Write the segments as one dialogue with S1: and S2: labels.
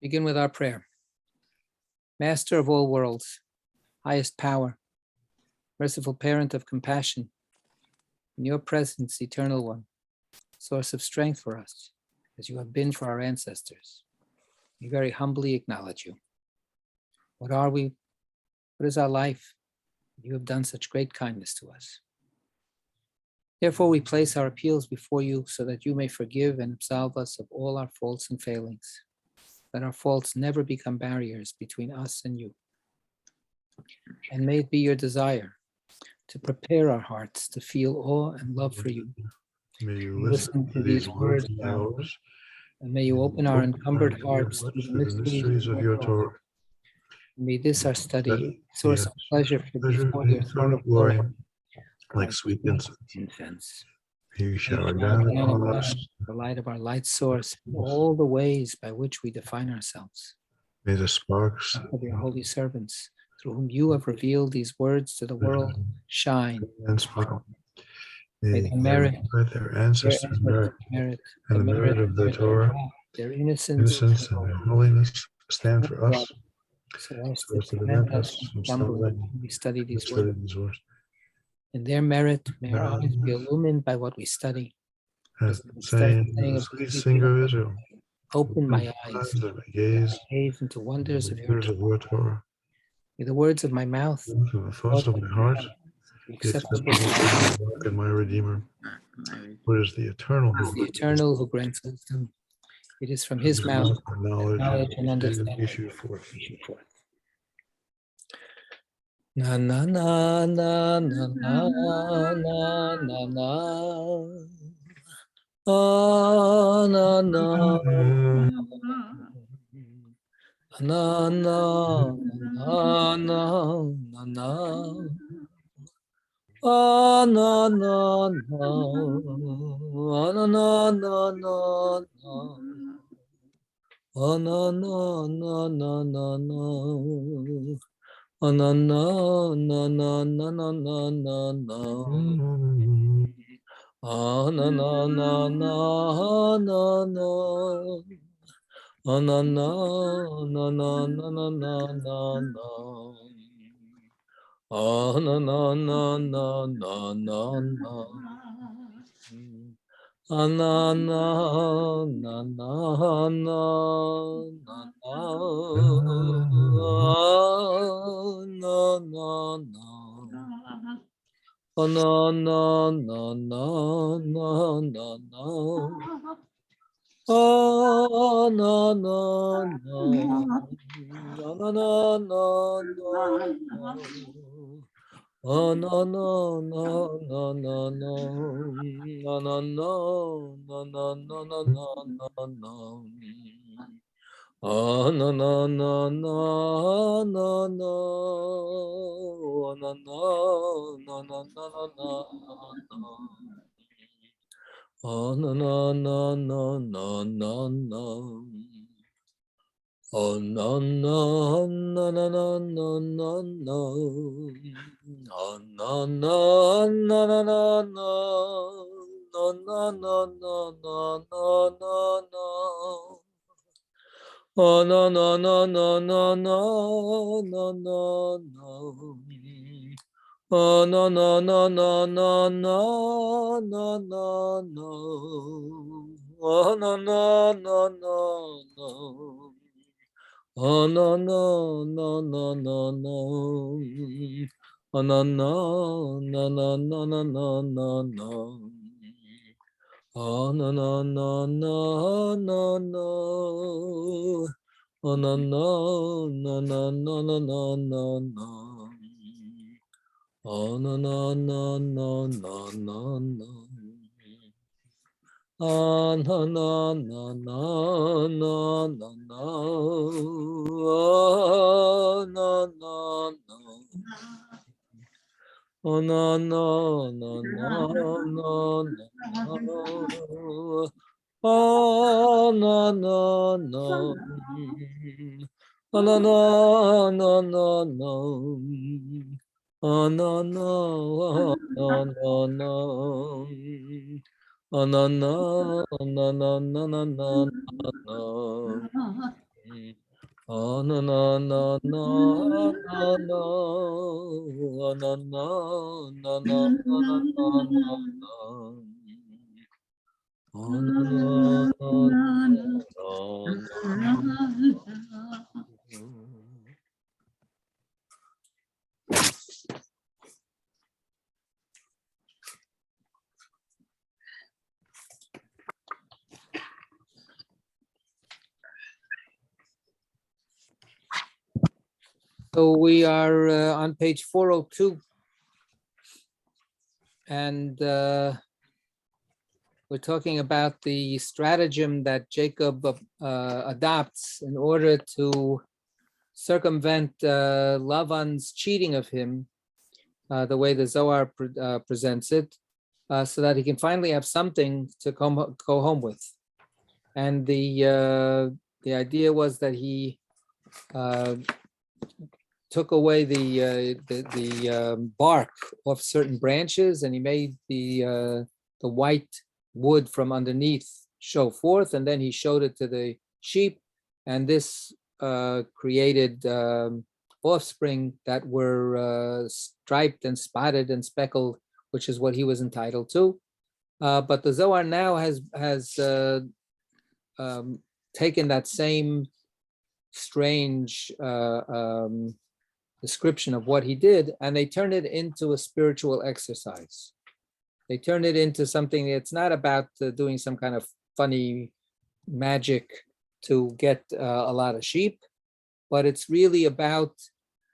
S1: Begin with our prayer. Master of all worlds, highest power, merciful parent of compassion, in your presence, eternal one, source of strength for us, as you have been for our ancestors, we very humbly acknowledge you. What are we? What is our life? You have done such great kindness to us. Therefore, we place our appeals before you so that you may forgive and absolve us of all our faults and failings. Let our faults never become barriers between us and you. And may it be your desire to prepare our hearts to feel awe and love for you.
S2: May you listen to these words of ours,
S1: and may you open our encumbered hearts to the mysteries of your Torah. May this our study, source of pleasure for before your throne of glory,
S2: like sweet incense. May you shower
S1: down
S2: down upon us
S1: the light of our light source, in all the ways by which we define ourselves.
S2: May the sparks
S1: of your holy servants, through whom you have revealed these words to the world, shine
S2: and sparkle.
S1: May they merit
S2: their ancestors' merit
S1: and
S2: the merit of the Torah,
S1: their innocence
S2: and their holiness stand for us,
S1: so as
S2: so as
S1: to
S2: to
S1: prevent
S2: prevent
S1: us
S2: us
S1: from
S2: from
S1: stumbling
S2: stumbling.
S1: when we study these
S2: Study
S1: words.
S2: these words.
S1: In their merit, may our eyes be illumined by what we study.
S2: As the saying of the sweet singer of Israel,
S1: Open my eyes,
S2: that I gaze
S1: into wonders of
S2: of your Torah.
S1: May the words of my mouth,
S2: From the thoughts of my heart,
S1: be
S2: the
S1: acceptable
S2: acceptable work of my Redeemer. For it is the eternal
S1: who grants wisdom. It is from his mouth
S2: knowledge
S1: and understanding
S2: issue forth.
S1: Na na na na na na na na na. Ah, na na na na na na na na. Ah, na na na na na na na. Ah, na na na na na na. Ah, na na na na na na na na na. Ah, na na na na na na. Ah, na na na na na na na na. Ah, na na na na na na na. Ah, na na na na na na. Na na na. Oh, no, no, no, no, no, no, no. Oh, no, no, no. No, no, no, no, no. Oh, no, no, no, no, no, no. No, no, no, no, no, no, no, no, no. Oh, no, no, no, no, no, no. Oh, no, no, no, no, no, no, no. Oh, no, no, no, no, no, no, no. Oh, no, no, no, no, no, no, no, no. Oh, no, no, no, no, no, no. No, no, no, no, no, no, no, no. Oh, no, no, no, no, no, no, no, no, no. Oh, no, no, no, no, no, no, no, no, no. Oh, no, no, no, no, no. Oh, no, no, no, no, no, no. Oh, no, no, no, no, no, no, no, no, no. Oh, no, no, no, no, no, no. Oh, no, no, no, no, no, no, no, no, no. Oh, no, no, no, no, no, no, no. Oh, no, no, no, no, no, no, no. Oh, no, no, no. Oh, no, no, no, no, no, no. Oh, no, no, no. Oh, no, no, no, no, no. Oh, no, no, no, no, no. Oh, no, no, no, no, no, no, no, no. na na na na na na na na na So we are on page 402, and we're talking about the stratagem that Jacob adopts in order to circumvent Lavan's cheating of him, the way the Zohar presents it, so that he can finally have something to go home with. And the idea was that he took away the bark off certain branches, and he made the white wood from underneath show forth, and then he showed it to the sheep, and this created offspring that were striped and spotted and speckled, which is what he was entitled to. But the Zohar now has taken that same strange description of what he did, and they turn it into a spiritual exercise. They turn it into something that's not about doing some kind of funny magic to get a lot of sheep, but it's really about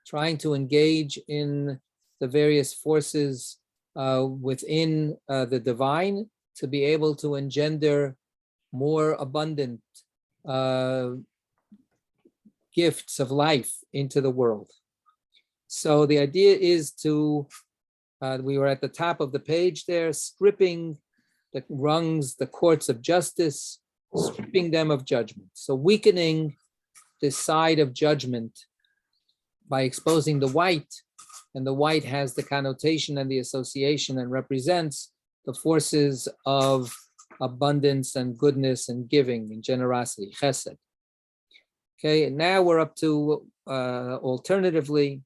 S1: trying to engage in the various forces within the divine to be able to engender more abundant gifts of life into the world. So the idea is to, we were at the top of the page there, stripping the rungs, the courts of justice, stripping them of judgment. So weakening the side of judgment by exposing the white, and the white has the connotation and the association and represents the forces of abundance and goodness and giving and generosity, chesed. Okay, now we're up to alternatively,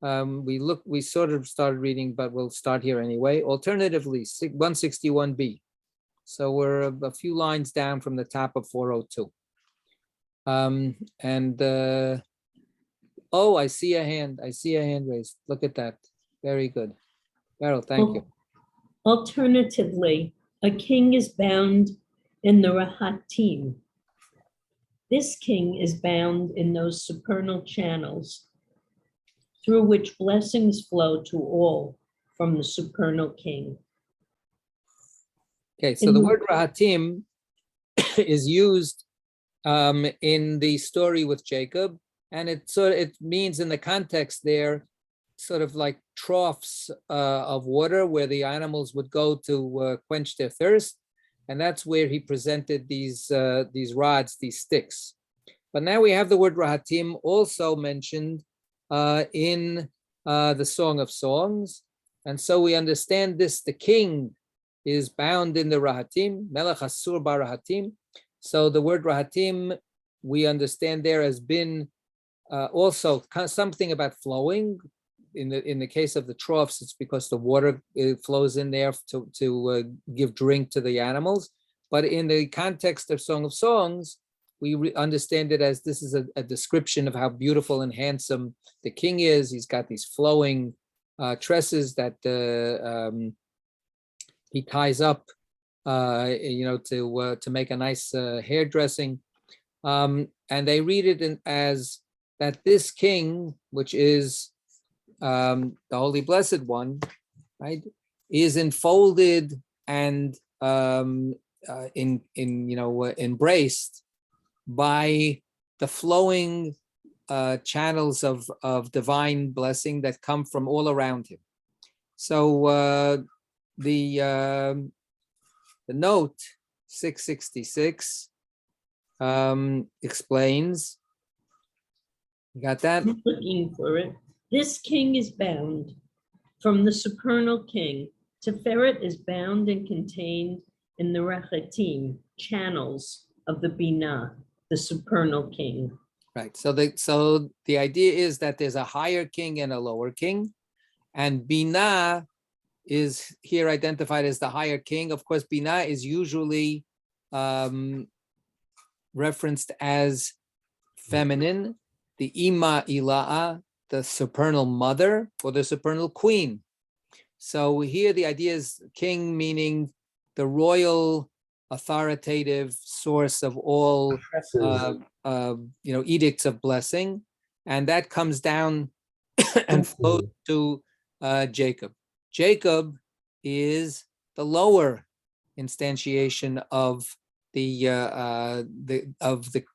S1: we sort of started reading, but we'll start here anyway. Alternatively, 161b. So we're a few lines down from the top of 402. Oh, I see a hand. I see a hand raised. Look at that. Very good. Carol, thank you.
S3: Alternatively, a king is bound in the Rahatim. This king is bound in those supernal channels through which blessings flow to all from the Supernal King.
S1: Okay, so the word Rahatim is used in the story with Jacob, and it means in the context there, sort of like troughs of water where the animals would go to quench their thirst, and that's where he presented these rods, these sticks. But now we have the word Rahatim also mentioned in the Song of Songs, and so we understand this, the king is bound in the Rahatim, Melech Asur Bar Rahatim. So the word Rahatim, we understand there has been also something about flowing. In the case of the troughs, it's because the water flows in there to give drink to the animals. But in the context of Song of Songs, we understand it as this is a description of how beautiful and handsome the king is. He's got these flowing tresses that he ties up, to make a nice hairdressing. And they read it as that this king, which is the Holy Blessed One, right, is enfolded and embraced by the flowing channels of divine blessing that come from all around him. So the note 666 explains. You got that?
S3: I'm looking for it. This king is bound from the Supernal King. Tiferet is bound and contained in the Rachatim, channels of the Binah, the Supernal King.
S1: Right. So the idea is that there's a higher king and a lower king, and Binah is here identified as the higher king. Of course, Binah is usually referenced as feminine, the Ima Ila'a, the supernal mother, or the supernal queen. So here the idea is king meaning the royal authoritative source of all edicts of blessing, and that comes down and flows to Jacob. Jacob is the lower instantiation of the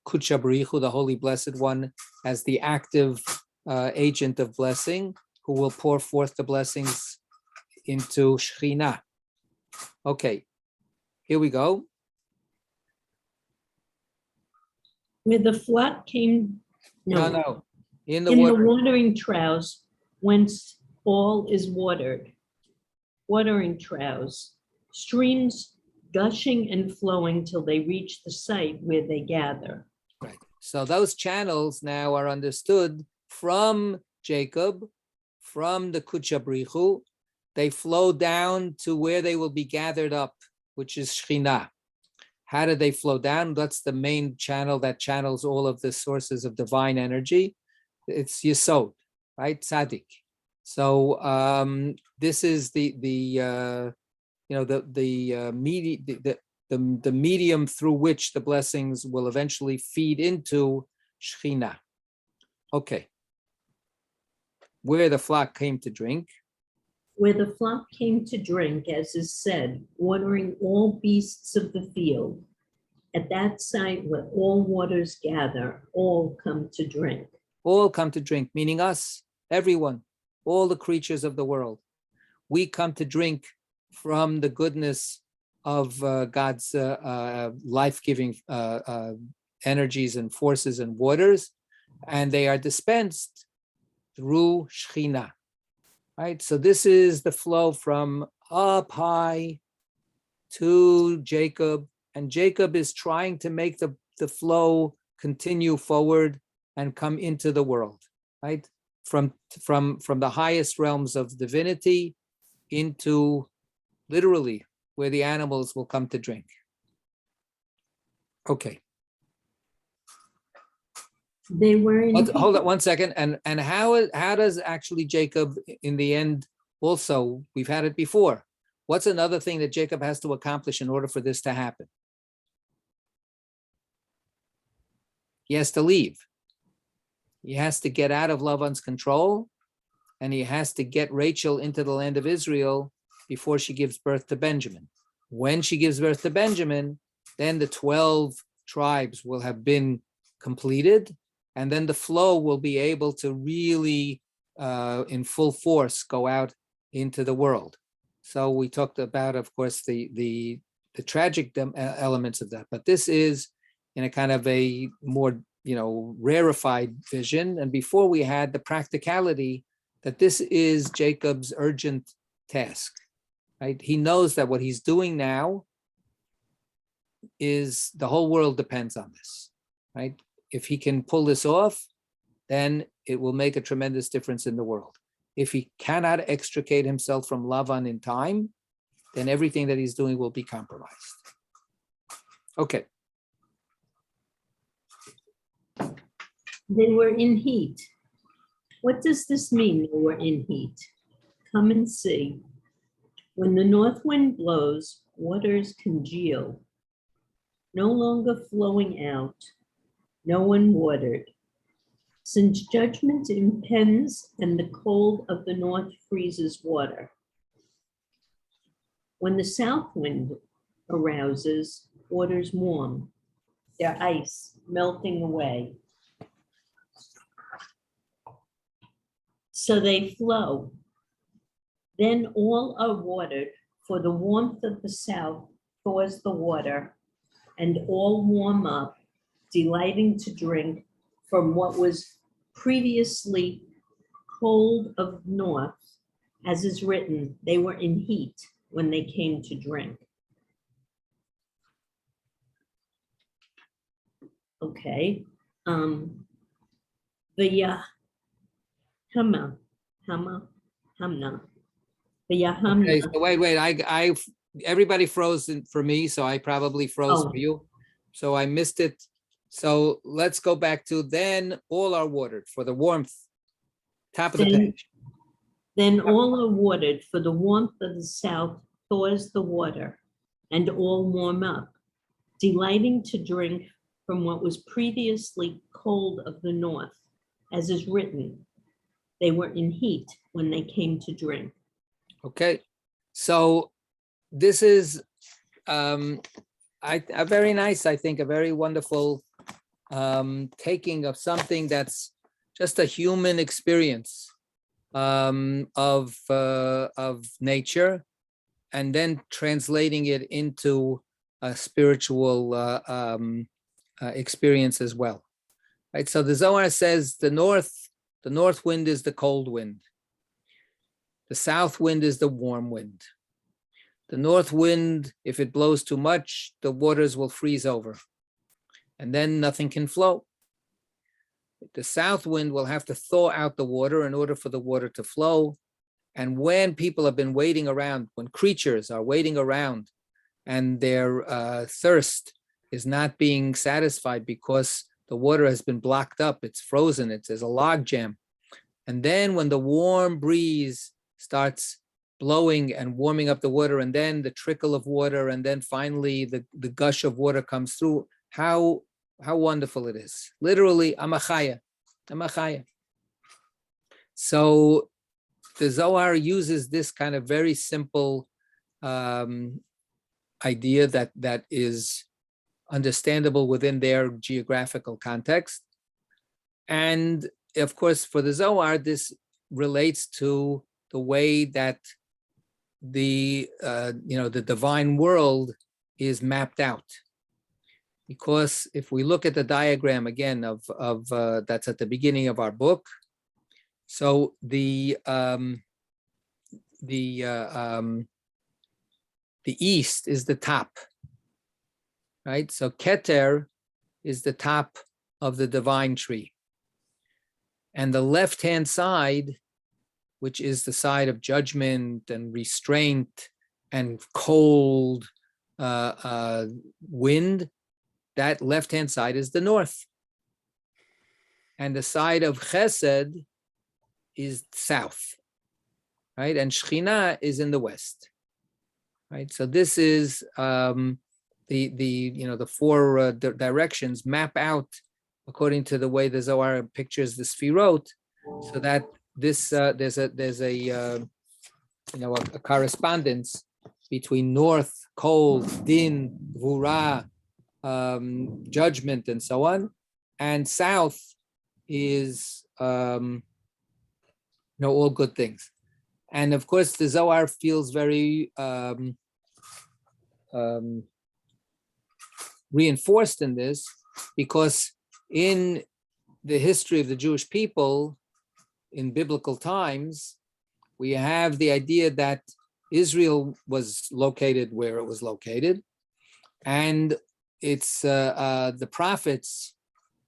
S1: Kudsha Barichu, the Holy Blessed One, as the active agent of blessing, who will pour forth the blessings into Shekhinah. Okay, here we go.
S3: Where the flock came,
S1: No. In the
S3: watering troughs, whence all is watered. Watering troughs, streams gushing and flowing till they reach the site where they gather.
S1: Right. So those channels now are understood from Jacob, from the Kudsha Barichu. They flow down to where they will be gathered up, which is Shekhinah. How do they flow down? That's the main channel that channels all of the sources of divine energy. It's Yesod, right? Tzaddik. So this is the medium through which the blessings will eventually feed into Shekhinah. Okay. Where the flock came to drink.
S3: Where the flock came to drink, as is said, watering all beasts of the field. At that site where all waters gather, all come to drink.
S1: All come to drink, meaning us, everyone, all the creatures of the world. We come to drink from the goodness of God's life-giving energies and forces and waters, and they are dispensed through Shekhinah. Right, so this is the flow from up high to Jacob, and Jacob is trying to make the flow continue forward and come into the world, right? From the highest realms of divinity into literally where the animals will come to drink. Okay.
S3: They were in
S1: hold on 1 second. And how does actually Jacob in the end also, we've had it before. What's another thing that Jacob has to accomplish in order for this to happen? He has to leave. He has to get out of Lavan's control, and he has to get Rachel into the land of Israel before she gives birth to Benjamin. When she gives birth to Benjamin, then the 12 tribes will have been completed, and then the flow will be able to really, in full force, go out into the world. So we talked about, of course, the tragic elements of that, but this is in a kind of a more, rarefied vision. And before we had the practicality that this is Jacob's urgent task, right? He knows that what he's doing now is the whole world depends on this, right? If he can pull this off, then it will make a tremendous difference in the world. If he cannot extricate himself from Lavan in time, then everything that he's doing will be compromised. Okay.
S3: They were in heat. What does this mean, they were in heat? Come and see. When the north wind blows, waters congeal, no longer flowing out, no one watered. Since judgment impends and the cold of the north freezes water. When the south wind arouses, waters warm, their ice melting away. So they flow. Then all are watered, for the warmth of the south thaws the water, and all warm up, delighting to drink from what was previously cold of north. As is written, they were in heat when they came to drink. Okay. the Hamna, Hamna, the
S1: Okay,
S3: Yahamna.
S1: so wait, everybody froze for me, so I probably froze
S3: Oh.
S1: for you. So I missed it. So let's go back to then all are watered for the warmth. Top of the page.
S3: Then all are watered, for the warmth of the south thaws the water, and all warm up, delighting to drink from what was previously cold of the north, as is written, they were in heat when they came to drink.
S1: Okay, so this is a very nice, I think, a very wonderful taking of something that's just a human experience of nature, and then translating it into a spiritual experience as well. Right. So the Zohar says the north wind is the cold wind. The south wind is the warm wind. The north wind, if it blows too much, the waters will freeze over, and then nothing can flow. The south wind will have to thaw out the water in order for the water to flow. And when people have been waiting around, when creatures are waiting around and their thirst is not being satisfied because the water has been blocked up, it's frozen, there's a log jam. And then when the warm breeze starts blowing and warming up the water, and then the trickle of water, and then finally the gush of water comes through, how wonderful it is. Literally, amachaya. So the Zohar uses this kind of very simple idea that is understandable within their geographical context. And of course, for the Zohar, this relates to the way that the divine world is mapped out. Because if we look at the diagram again of that's at the beginning of our book, so the east is the top, right? So Keter is the top of the divine tree, and the left-hand side, which is the side of judgment and restraint and cold wind, that left-hand side is the north. And the side of chesed is south, right? And Shekhinah is in the west, right? So this is the four directions map out according to the way the Zohar pictures the Sfirot, so that this there's a correspondence between north, cold, din, gvura, judgment, and so on, and south is all good things. And of course, the Zohar feels very reinforced in this, because in the history of the Jewish people in biblical times, we have the idea that Israel was located where it was located, and it's the prophets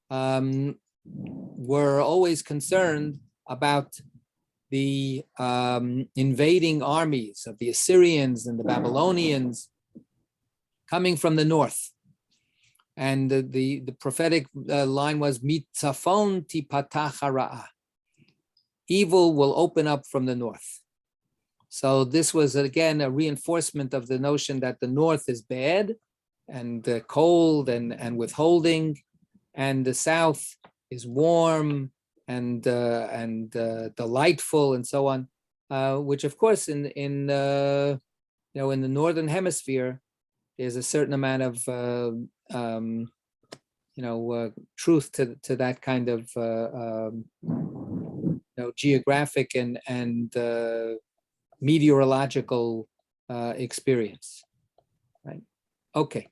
S1: were always concerned about the invading armies of the Assyrians and the Babylonians coming from the north. And the prophetic line was, Mitzafon tipatach hara'ah. Evil will open up from the north. So this was, again, a reinforcement of the notion that the north is bad and cold and withholding, and the south is warm and delightful, and so on. Which, of course, in the northern hemisphere, there's a certain amount of truth to that kind of geographic and meteorological experience, right? Okay.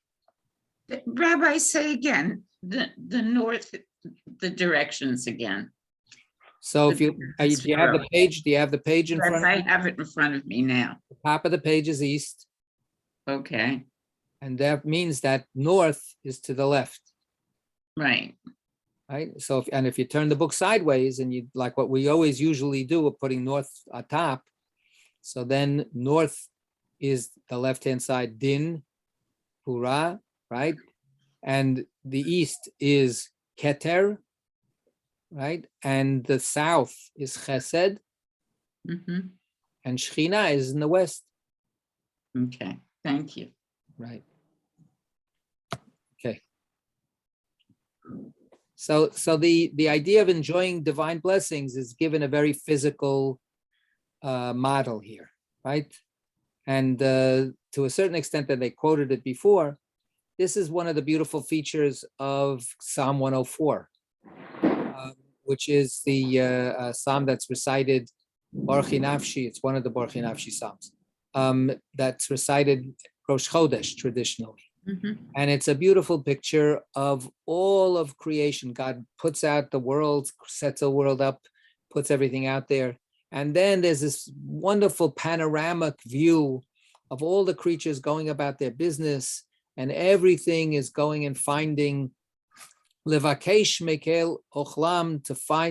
S4: Rabbi, say again the north, the directions again.
S1: So if do you have the page? Do you have the page in front of you?
S4: I have it in front of me now.
S1: The top of the page is east.
S4: Okay.
S1: And that means that north is to the left.
S4: Right.
S1: right? So, if you turn the book sideways and you like what we always usually do of putting north atop, so then north is the left-hand side, din, hura, right? And the east is keter, right? And the south is chesed,
S4: Mhm.
S1: and Shechina is in the west,
S4: Okay, thank you.
S1: right? Okay. So the idea of enjoying divine blessings is given a very physical model here, right? And to a certain extent that they quoted it before, this is one of the beautiful features of Psalm 104, which is the psalm that's recited, Baruch Nafshi. It's one of the Baruch Nafshi psalms that's recited Rosh Chodesh traditionally.
S4: Mhm.
S1: And it's a beautiful picture of all of creation. God puts out the world, sets a world up, puts everything out there. And then there's this wonderful panoramic view of all the creatures going about their business, and everything is going and finding levakesh mekel ochlam,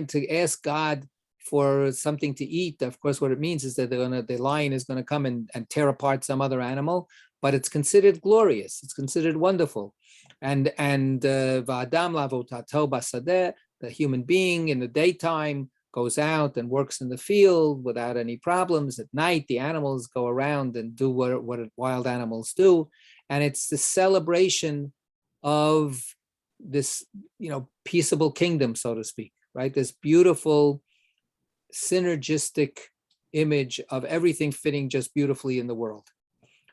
S1: to ask God for something to eat. Of course, what it means is that the lion is going to come and tear apart some other animal, but it's considered glorious. It's considered wonderful. And va'adam lavotato basadeh, the human being in the daytime goes out and works in the field without any problems. At night, the animals go around and do what wild animals do. And it's the celebration of this, peaceable kingdom, so to speak, right? This beautiful synergistic image of everything fitting just beautifully in the world.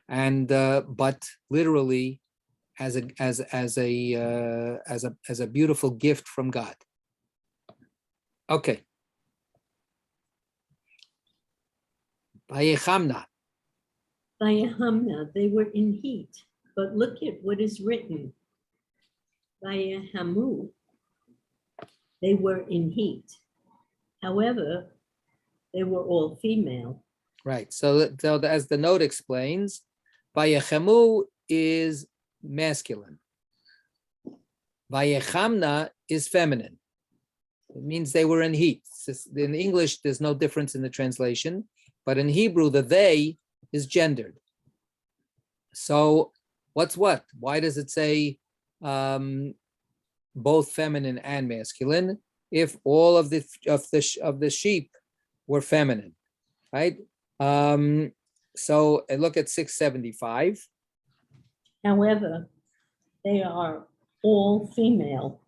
S1: And but literally as a beautiful gift from God. Okay. Vayechamna.
S3: Vayehamna, they were in heat, but look at what is written. Vayehamu, they were in heat. However, they were all female.
S1: Right. So as the note explains, Vayechemu is masculine. Vayechamna is feminine. It means they were in heat. In English, there's no difference in the translation, but in Hebrew, the they is gendered. So what's what? Why does it say both feminine and masculine if all of the sheep were feminine, right? So look at 675.
S3: However, they are all female.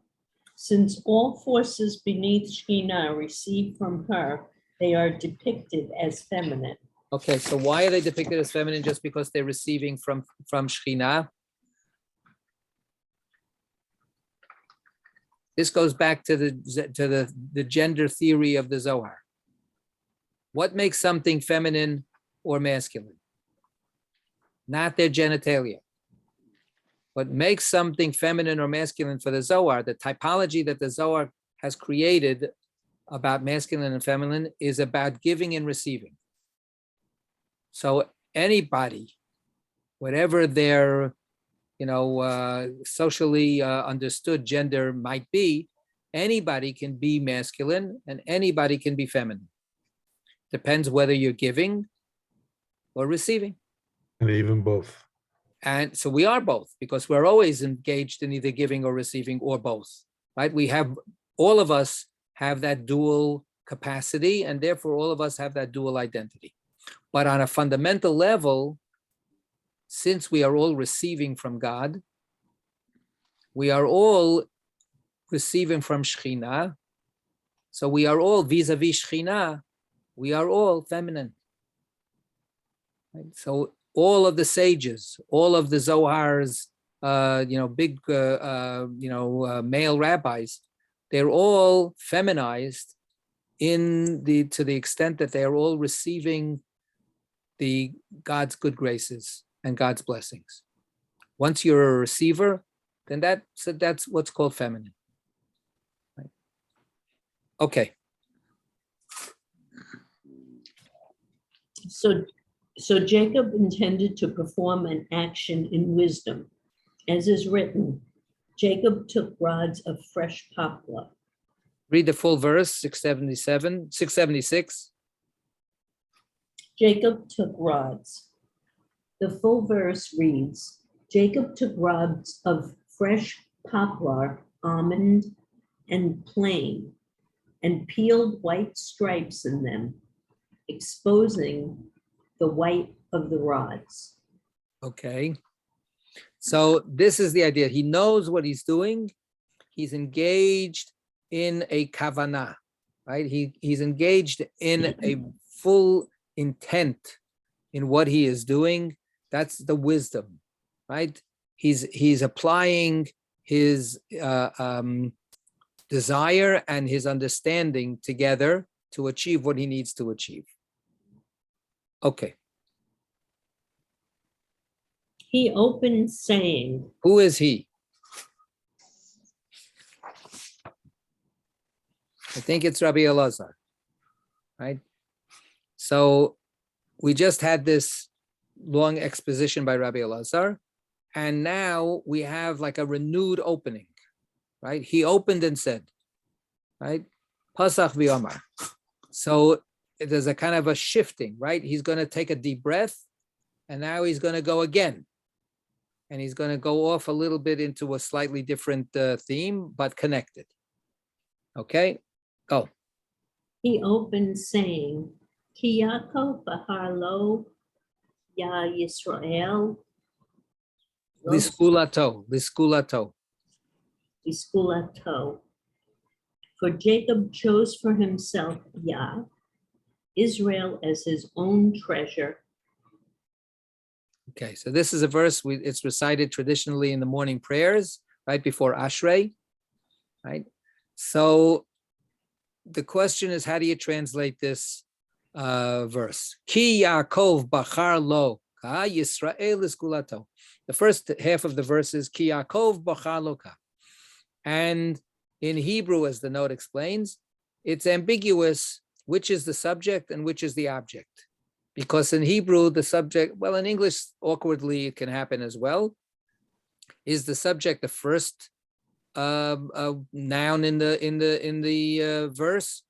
S3: Since all forces beneath Shekhinah receive from her, they are depicted as feminine.
S1: Okay, so why are they depicted as feminine? Just because they're receiving from Shekhinah? This goes back to the gender theory of the Zohar. What makes something feminine or masculine? Not their genitalia. What makes something feminine or masculine for the Zohar, the typology that the Zohar has created about masculine and feminine, is about giving and receiving. So anybody, whatever their socially understood gender might be, anybody can be masculine and anybody can be feminine. Depends whether you're giving or receiving.
S2: And even both.
S1: And so we are both, because we're always engaged in either giving or receiving, or both, right? All of us have that dual capacity, and therefore all of us have that dual identity. But on a fundamental level, since we are all receiving from God, we are all receiving from Shekhinah. So we are all vis-a-vis Shekhinah, we are all feminine. Right? So all of the sages, all of the Zohar's, big, male rabbis, they're all feminized to the extent that they are all receiving the God's good graces and God's blessings. Once you're a receiver, then that's what's called feminine. Right? Okay.
S3: So Jacob intended to perform an action in wisdom, as is written, Jacob took rods of fresh poplar.
S1: Read the full verse, 677, 676.
S3: Jacob took rods. The full verse reads, Jacob took rods of fresh poplar, almond, and plain, and peeled white stripes in them, exposing the white of the rods.
S1: Okay. So this is the idea. He knows what he's doing. He's engaged in a kavanah, right? He's engaged in a full intent in what he is doing. That's the wisdom, right? He's applying his desire and his understanding together to achieve what he needs to achieve. Okay.
S3: He opened saying,
S1: Who is he? I think it's Rabbi Elazar, right? So we just had this long exposition by Rabbi Elazar, and now we have like a renewed opening, right? He opened and said, right? Pasach v'yomar. So there's a kind of a shifting, right? He's going to take a deep breath, and now he's going to go again. And he's going to go off a little bit into a slightly different theme, but connected. Okay, go.
S3: he opened saying, Ki Yaakov bahar lo ya Yisrael.
S1: Liskulato.
S3: Iskulato. For Jacob chose for himself Yah, Israel as his own treasure.
S1: Okay, so this is a verse, it's recited traditionally in the morning prayers, right before Ashrei, right? So the question is, how do you translate this verse? Ki Yaakov bachar lo, ka Yisrael iskulato. The first half of the verse is Ki Yaakov bachar lo ka. And in Hebrew, as the note explains, it's ambiguous which is the subject and which is the object. Because in Hebrew, the subject, well, in English, awkwardly, it can happen as well. Is the subject the first noun in the verse,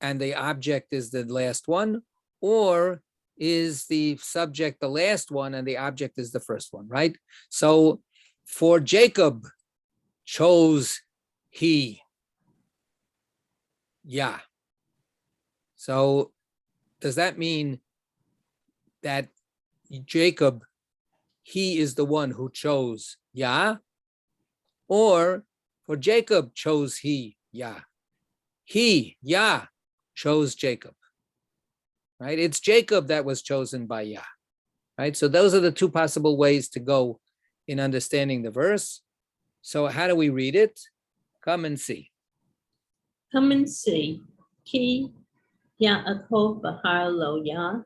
S1: and the object is the last one, or is the subject the last one and the object is the first one, right? So for Jacob, chose he, Yah. So does that mean that Jacob, he is the one who chose Yah? Or for Jacob chose he, Yah? He, Yah, chose Jacob, right? It's Jacob that was chosen by Yah, right? So those are the two possible ways to go in understanding the verse. So how do we read it? Come and see.
S3: Come and see. Ki Yaakov bahar lo Yah,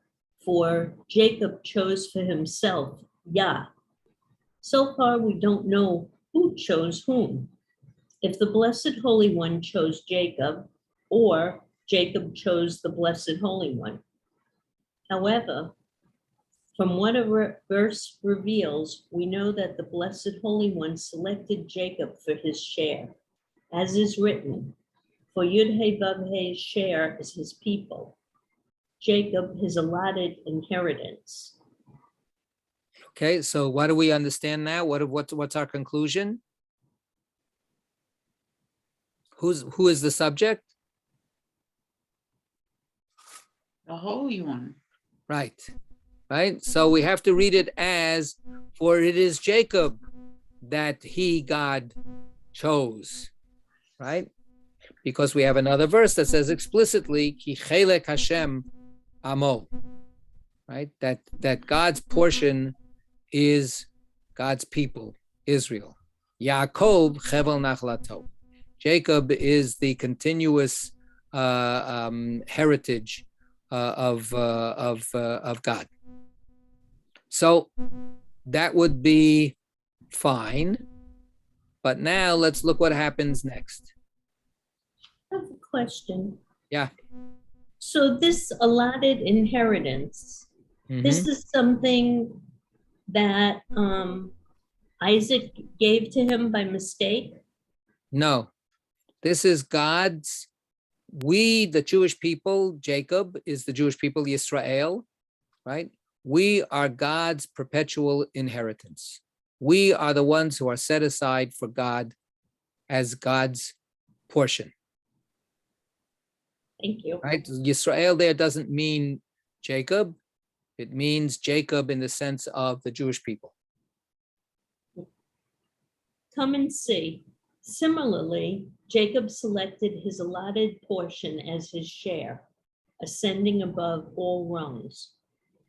S3: for Jacob chose for himself Yah. So far, we don't know who chose whom. If the Blessed Holy One chose Jacob, or Jacob chose the Blessed Holy One. However, from what a verse reveals, we know that the Blessed Holy One selected Jacob for his share, as is written, for Yud-Heh-Vav-Heh's share is his people, Jacob his allotted inheritance.
S1: Okay, so what do we understand now? What's our conclusion? Who is the subject?
S4: The Holy One.
S1: Right. So we have to read it as, for it is Jacob that he, God, chose, right? Because we have another verse that says explicitly, Ki chelek Hashem amo, right? That God's portion is God's people, Israel. Yaakov chevel nachlato. Jacob is the continuous heritage of God. So that would be fine. But now let's look what happens next.
S3: I have a question.
S1: Yeah.
S3: So this allotted inheritance, this is something that Isaac gave to him by mistake?
S1: No, this is God's, we, the Jewish people, Jacob is the Jewish people, Yisrael, right? We are God's perpetual inheritance. We are the ones who are set aside for God as God's portion,
S3: Thank you.
S1: right? Yisrael there doesn't mean Jacob. It means Jacob in the sense of the Jewish people.
S3: Come and see. Similarly, Jacob selected his allotted portion as his share, ascending above all rungs,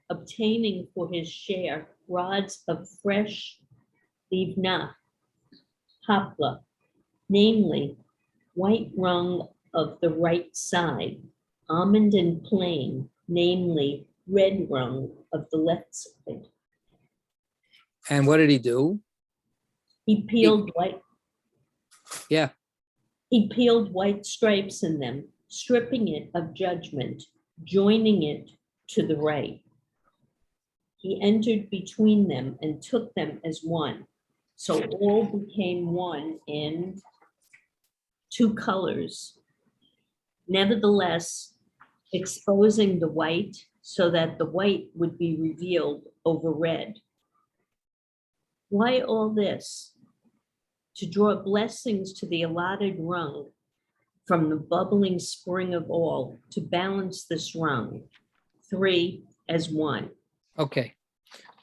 S3: obtaining for his share rods of fresh livnah, hapla, namely, white rung of the right side, almond and plain, namely, red rung of the left side.
S1: And what did he do?
S3: He peeled white.
S1: Yeah.
S3: He peeled white stripes in them, stripping it of judgment, joining it to the right. He entered between them and took them as one. So all became one in two colors. Nevertheless, exposing the white so that the white would be revealed over red. Why all this? To draw blessings to the allotted rung from the bubbling spring of all, to balance this rung, three as one.
S1: Okay.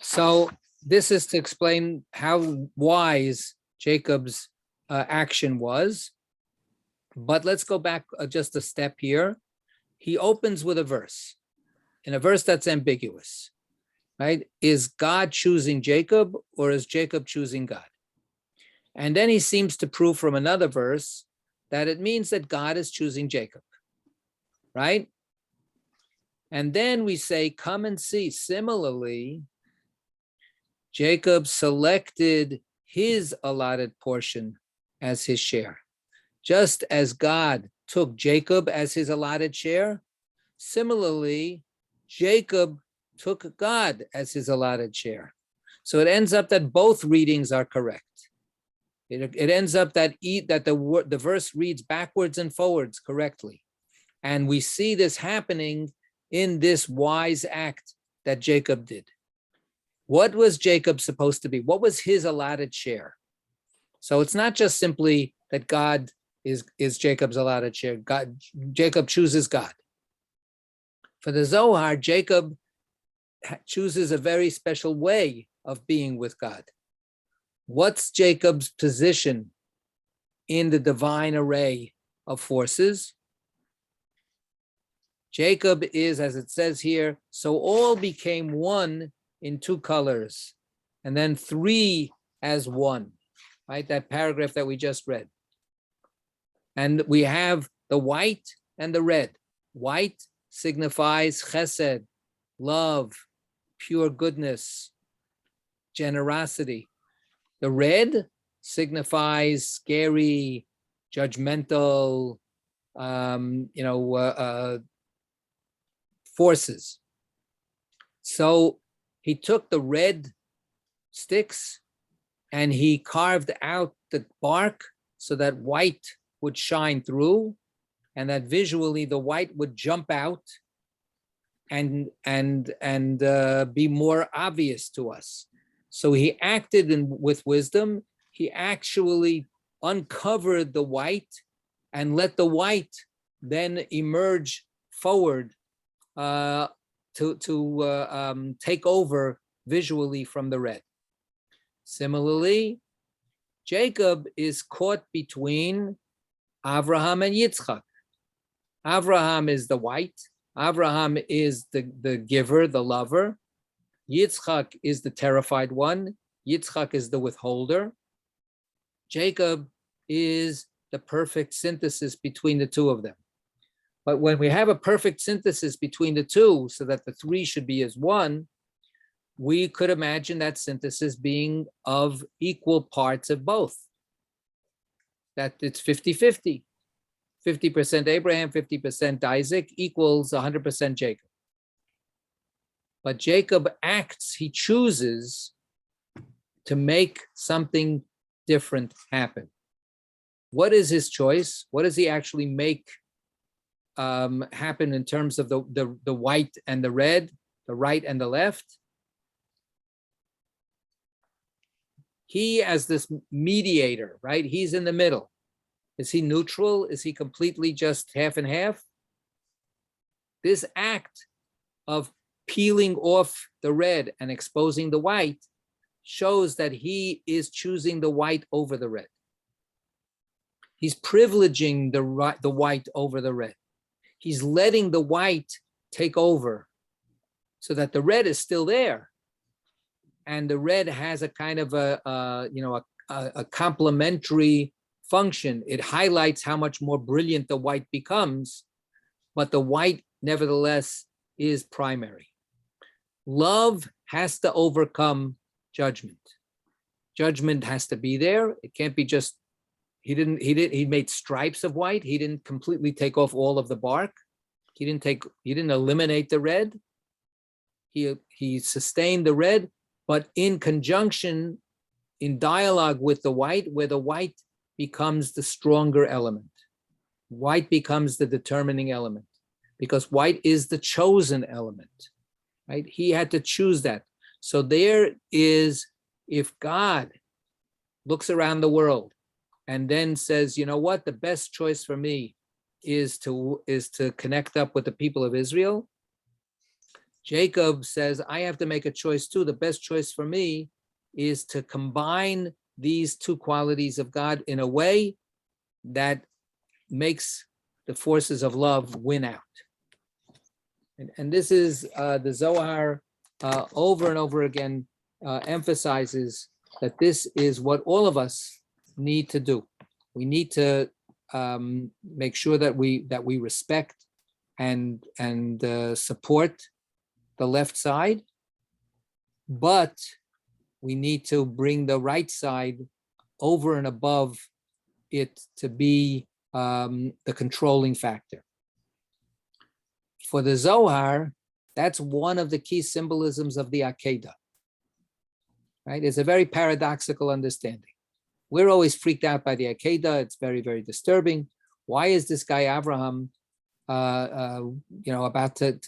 S1: So this is to explain how wise Jacob's action was. But let's go back just a step here. He opens with a verse, in a verse that's ambiguous, right? Is God choosing Jacob or is Jacob choosing God? And then he seems to prove from another verse that it means that God is choosing Jacob, right? And then we say, come and see. Similarly, Jacob selected his allotted portion as his share. Just as God took Jacob as his allotted share, similarly, Jacob took God as his allotted share. So it ends up that both readings are correct. It ends up that the verse reads backwards and forwards correctly. And we see this happening in this wise act that Jacob did. What was Jacob supposed to be? What was his allotted share? So it's not just simply that God is Jacob's allotted share. Jacob chooses God. For the Zohar, Jacob chooses a very special way of being with God. What's Jacob's position in the divine array of forces? Jacob is, as it says here, so all became one in two colors, and then three as one, right? That paragraph that we just read. And we have the white and the red. White signifies chesed, love, pure goodness, generosity. The red signifies scary, judgmental, forces. So he took the red sticks and he carved out the bark so that white would shine through, and that visually the white would jump out and be more obvious to us. So he acted with wisdom. He actually uncovered the white and let the white then emerge forward to take over visually from the red. Similarly, Jacob is caught between Abraham and Yitzchak. Abraham is the white. Abraham is the giver, the lover. Yitzchak is the terrified one. Yitzchak is the withholder. Jacob is the perfect synthesis between the two of them. But when we have a perfect synthesis between the two, so that the three should be as one, we could imagine that synthesis being of equal parts of both. That it's 50-50. 50% Abraham, 50% Isaac equals 100% Jacob. But Jacob acts, he chooses to make something different happen. What is his choice? What does he actually make happen in terms of the white and the red, the right and the left? He, as this mediator, right? He's in the middle. Is he neutral? Is he completely just half and half? This act of peeling off the red and exposing the white shows that he is choosing the white over the red. He's privileging the white over the red. He's letting the white take over so that the red is still there. And the red has a kind of a complementary function. It highlights how much more brilliant the white becomes, but the white nevertheless is primary. Love has to overcome judgment. Judgment has to be there. It can't be just, he made stripes of white. He didn't completely take off all of the bark. He didn't eliminate the red. He sustained the red, but in conjunction, in dialogue with the white, where the white becomes the stronger element. White becomes the determining element, because white is the chosen element, right? He had to choose that. So there is, if God looks around the world and then says, you know what, the best choice for me is to connect up with the people of Israel. Jacob says, I have to make a choice too. The best choice for me is to combine these two qualities of God in a way that makes the forces of love win out. And this is the Zohar over and over again emphasizes that this is what all of us need to do. We need to make sure that we respect and support the left side, but we need to bring the right side over and above it to be the controlling factor. For the Zohar, that's one of the key symbolisms of the Akedah, right? It's a very paradoxical understanding. We're always freaked out by the Akedah. It's very, very disturbing. Why is this guy Abraham, about to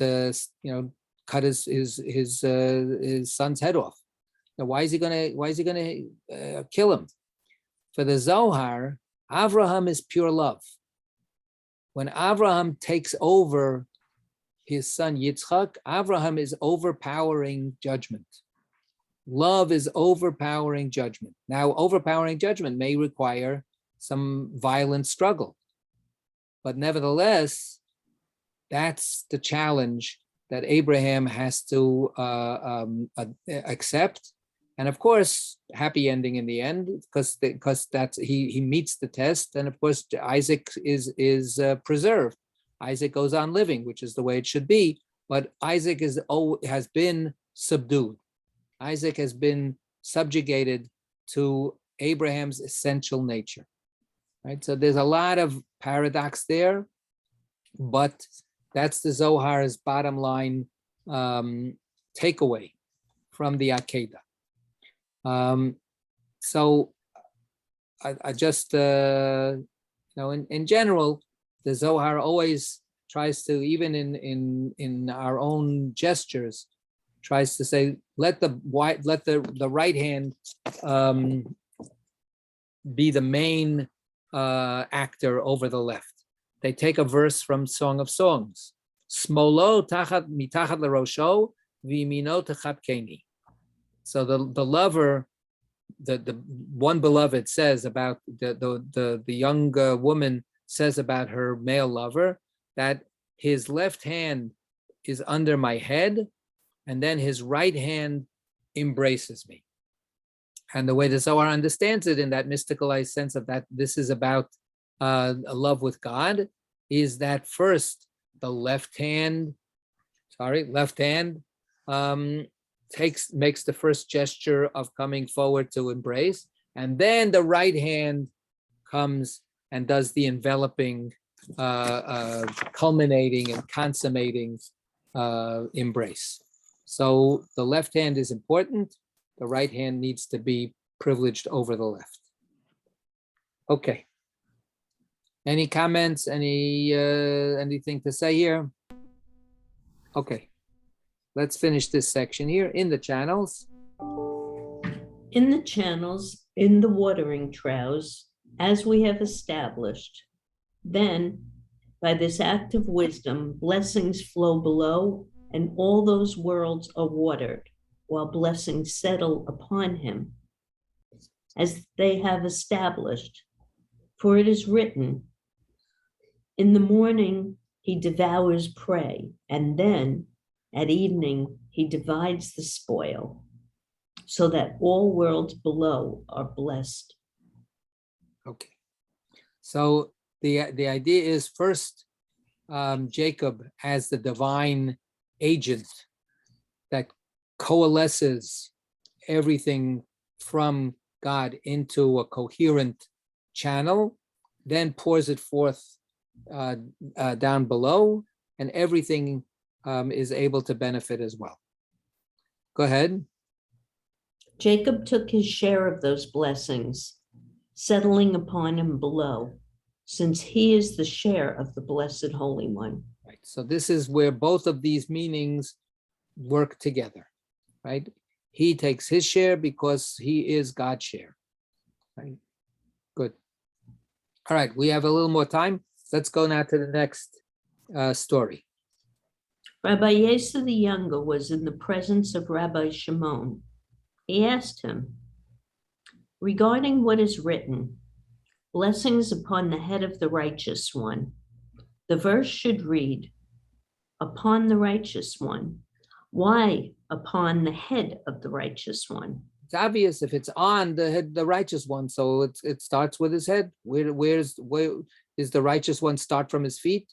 S1: cut his son's head off? Now, why is he gonna kill him? For the Zohar, Abraham is pure love. When Abraham takes over his son Yitzchak, Abraham is overpowering judgment. Love is overpowering judgment. Now, overpowering judgment may require some violent struggle, but nevertheless, that's the challenge that Abraham has to accept. And of course, happy ending in the end, because that's he meets the test. And of course, Isaac is preserved. Isaac goes on living, which is the way it should be. But Isaac has been subdued. Isaac has been subjugated to Abraham's essential nature, right? So there's a lot of paradox there, but that's the Zohar's bottom line takeaway from the Akedah. So I just, in general, the Zohar always tries to, even in our own gestures, tries to say, let the right hand be the main actor over the left. They take a verse from Song of Songs. Smolo tachat mitachat lerosho v'yimino techapkeni. So the lover, the one beloved says about the young woman says about her male lover that his left hand is under my head, and then his right hand embraces me. And the way the Zohar understands it in that mysticalized sense of that this is about a love with God, is that first the left hand makes the first gesture of coming forward to embrace, and then the right hand comes and does the enveloping, culminating and consummating embrace. So the left hand is important, the right hand needs to be privileged over the left. Okay. Any comments? Anything to say here? Okay. Let's finish this section here in the channels.
S3: In the channels, in the watering troughs, as we have established, then by this act of wisdom, blessings flow below, and all those worlds are watered, while blessings settle upon him, as they have established. For it is written, in the morning he devours prey, and then at evening he divides the spoil, so that all worlds below are blessed.
S1: Okay. So the idea is first, Jacob as the divine agent that coalesces everything from God into a coherent channel, then pours it forth down below, and everything is able to benefit as well. Go ahead.
S3: Jacob took his share of those blessings, settling upon him below, since he is the share of the Blessed Holy One.
S1: Right. So this is where both of these meanings work together, right? He takes his share because he is God's share. Right. Good. All right, we have a little more time. Let's go now to the next story.
S3: Rabbi Yesa the Younger was in the presence of Rabbi Shimon. He asked him, regarding what is written, blessings upon the head of the righteous one. The verse should read, upon the righteous one. Why upon the head of the righteous one?
S1: It's obvious if it's on the head, the righteous one, so it starts with his head. Where is the righteous one start from his feet?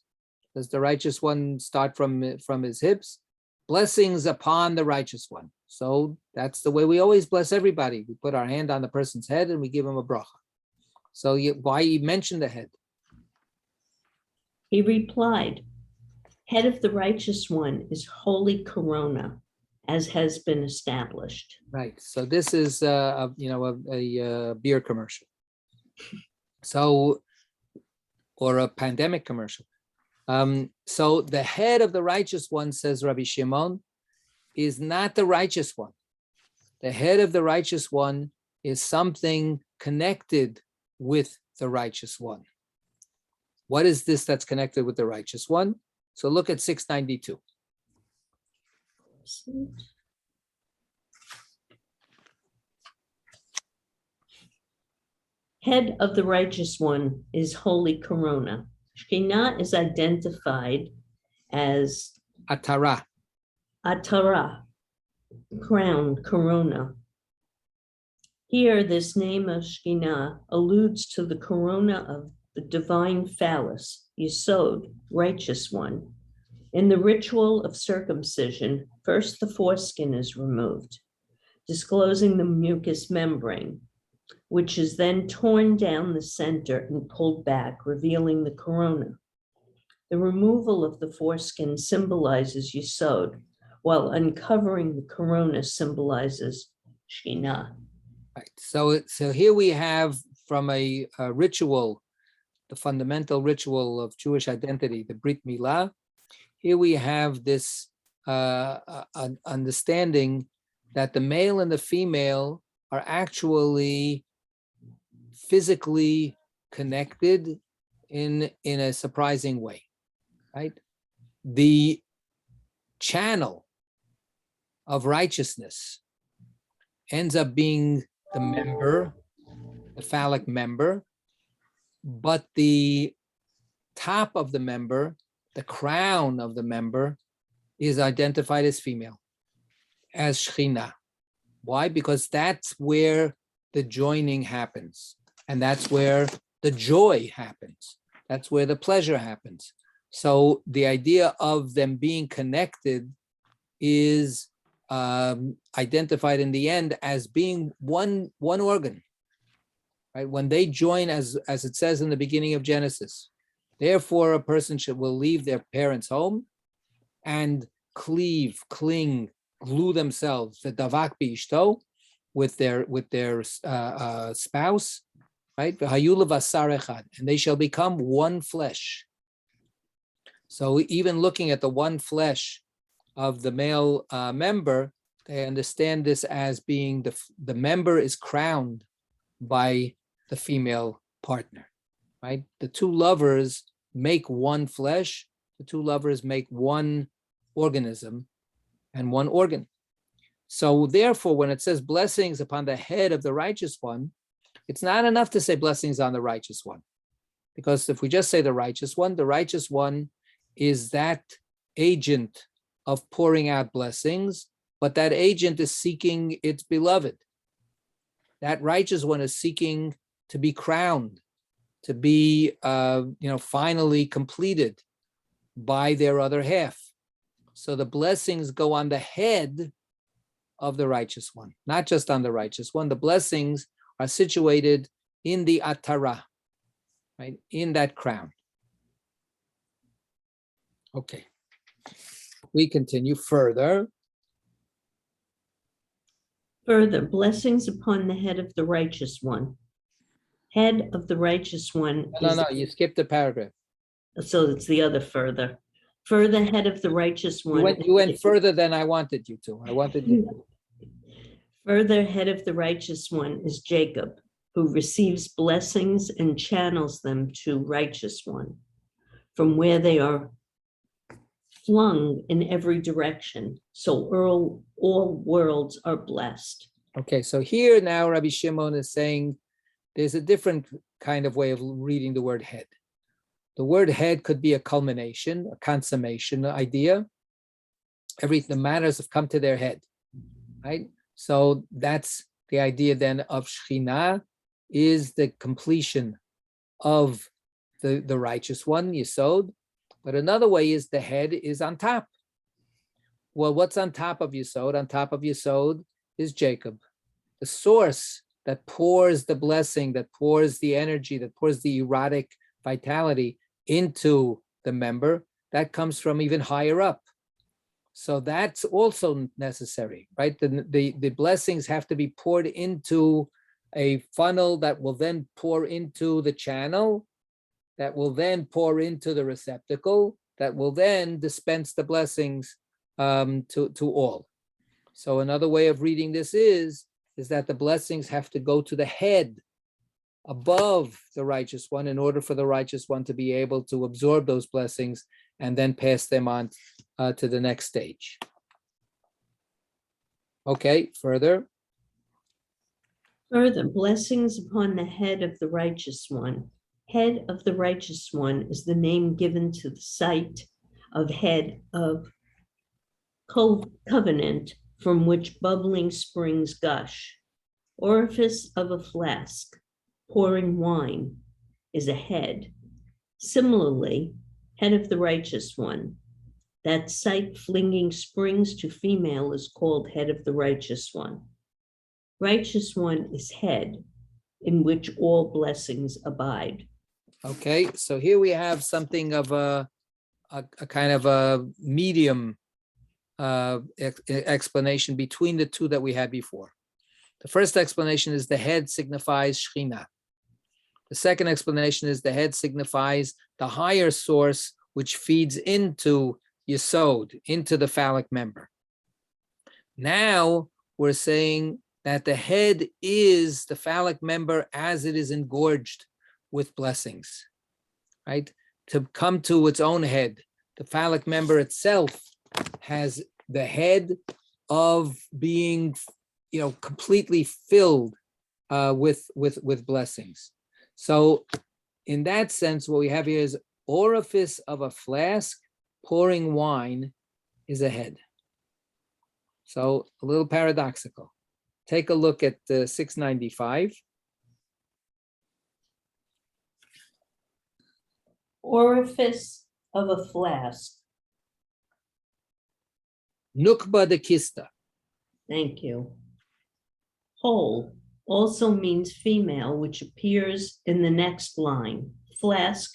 S1: Does the righteous one start from his hips? Blessings upon the righteous one. So that's the way we always bless everybody. We put our hand on the person's head and we give him a bracha. So why you mention the head?
S3: He replied, head of the righteous one is holy corona, as has been established.
S1: Right. So this is a beer commercial. So, or a pandemic commercial. So the head of the righteous one, says Rabbi Shimon, is not the righteous one. The head of the righteous one is something connected with the righteous one. What is this that's connected with the righteous one? So look at 692.
S3: Head of the righteous one is holy corona. Shekhinah is identified as
S1: Atara.
S3: Atara, crown, corona. Here, this name of Shekhinah alludes to the corona of the divine phallus, Yesod, righteous one. In the ritual of circumcision, first the foreskin is removed, disclosing the mucous membrane, which is then torn down the center and pulled back, revealing the corona. The removal of the foreskin symbolizes Yesod, while uncovering the corona symbolizes Shekhinah.
S1: Right. So here we have from a ritual, the fundamental ritual of Jewish identity, the Brit Milah. Here we have this understanding that the male and the female are actually physically connected in a surprising way, right? The channel of righteousness ends up being the member, the phallic member, but the top of the member, the crown of the member, is identified as female, as Shekhinah. Why? Because that's where the joining happens, and that's where the joy happens. That's where the pleasure happens. So the idea of them being connected is identified in the end as being one organ, right? When they join, as it says in the beginning of Genesis, therefore a person will leave their parents' home and cleave, cling, glue themselves, the davak b'ishto, with their spouse, right? And they shall become one flesh. So even looking at the one flesh of the male member, they understand this as being the member is crowned by the female partner, right? The two lovers make one flesh. The two lovers make one organism and one organ. So therefore, when it says blessings upon the head of the righteous one, it's not enough to say blessings on the righteous one. Because if we just say the righteous one is that agent of pouring out blessings, but that agent is seeking its beloved. That righteous one is seeking to be crowned, to be finally completed by their other half. So the blessings go on the head of the righteous one, not just on the righteous one. The blessings are situated in the atara, right? In that crown. Okay. We continue further.
S3: Further, blessings upon the head of the righteous one. Head of the righteous one is,
S1: No, you skipped a paragraph.
S3: so it's the other further. Further, head of the righteous one.
S1: You went further than I wanted you to. I wanted you to.
S3: Further, head of the righteous one is Jacob, who receives blessings and channels them to righteous one, from where they are flung in every direction. So all worlds are blessed.
S1: Okay, so here now Rabbi Shimon is saying there's a different kind of way of reading the word head. The word head could be a culmination, a consummation idea. The matters have come to their head, right? So that's the idea then of Shekhinah is the completion of the righteous one, Yesod. But another way is the head is on top. Well, what's on top of Yesod? On top of Yesod is Jacob, the source that pours the blessing, that pours the energy, that pours the erotic vitality into the member. That comes from even higher up. So that's also necessary, right? The blessings have to be poured into a funnel that will then pour into the channel, that will then pour into the receptacle, that will then dispense the blessings to all. So another way of reading this is that the blessings have to go to the head above the righteous one in order for the righteous one to be able to absorb those blessings and then pass them on to the next stage. Okay, further.
S3: Further, blessings upon the head of the righteous one. Head of the righteous one is the name given to the site of head of covenant from which bubbling springs gush. Orifice of a flask pouring wine is a head. Similarly, head of the righteous one. That site flinging springs to female is called head of the righteous one. Righteous one is head in which all blessings abide.
S1: Okay, so here we have something of a kind of a medium explanation between the two that we had before. The first explanation is the head signifies Shekhinah. The second explanation is the head signifies the higher source which feeds into Yesod, into the phallic member. Now we're saying that the head is the phallic member as it is engorged with blessings, right? To come to its own head, the phallic member itself has the head of being, completely filled with blessings. So in that sense, what we have here is orifice of a flask pouring wine is a head. So a little paradoxical. Take a look at 695.
S3: Orifice of a flask.
S1: Nukba de kista.
S3: Thank you. Hole also means female, which appears in the next line. Flask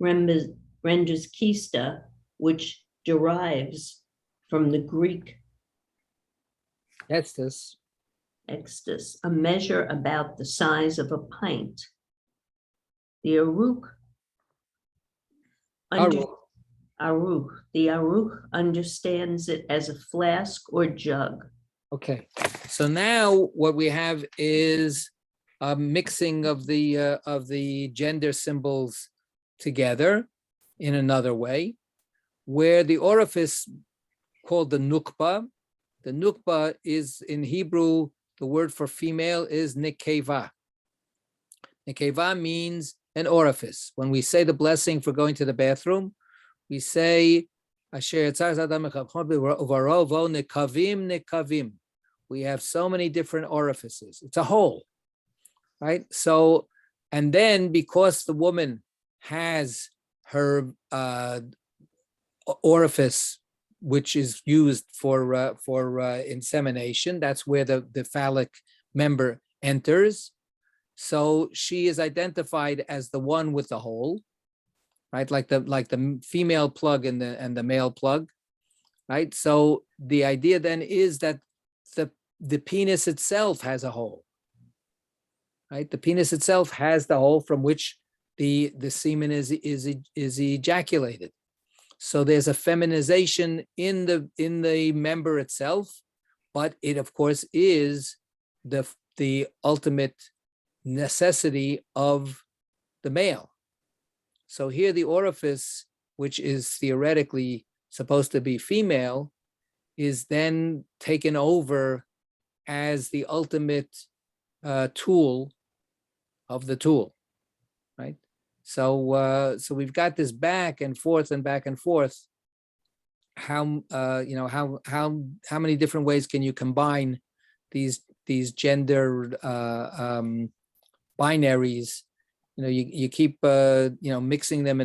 S3: renders kista, which derives from the Greek
S1: Estes.
S3: extus, a measure about the size of a pint. The aruch, the aruch understands it as a flask or jug.
S1: Okay, so now what we have is a mixing of the gender symbols together in another way, where the orifice called the nukba is in Hebrew, the word for female is nekeva. Nekeva means an orifice. When we say the blessing for going to the bathroom, we say, Asher nekavim. We have so many different orifices. It's a hole, right? So, and then because the woman has her orifice, which is used for insemination, that's where the phallic member enters. So she is identified as the one with the hole, right? Like the female plug and the male plug, right? So the idea then is that the penis itself has a hole, right? The penis itself has the hole from which the semen is ejaculated. So there's a feminization in the member itself, but it of course is the ultimate necessity of the male. So here the orifice, which is theoretically supposed to be female, is then taken over as the ultimate tool of the tool, right? So we've got this back and forth. How many different ways can you combine these gender binaries? You keep mixing them.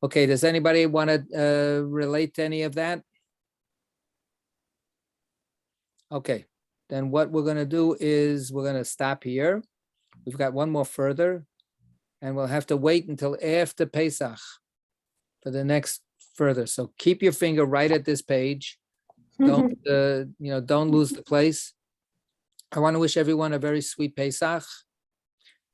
S1: Okay, does anybody want to relate to any of that? Okay, then what we're going to do is we're going to stop here. We've got one more further, and we'll have to wait until after Pesach for the next further. So keep your finger right at this page. Don't lose the place. I want to wish everyone a very sweet Pesach.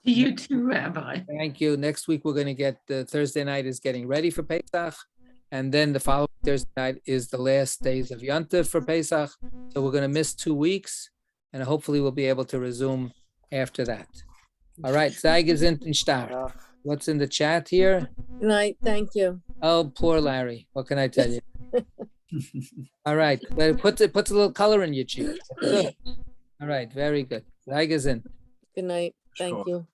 S4: To you too, Rabbi.
S1: Thank you. Next week we're going to get Thursday night is getting ready for Pesach, and then the following Thursday night is the last days of Yontif for Pesach. So we're going to miss 2 weeks, and hopefully we'll be able to resume after that. All right, Zeig is in start. What's in the chat here?
S5: Good night. Thank you.
S1: Oh, poor Larry. What can I tell you? All right, but it puts a little color in your cheek. Good. All right, very good. Zeig is in.
S5: Good night. Thank you.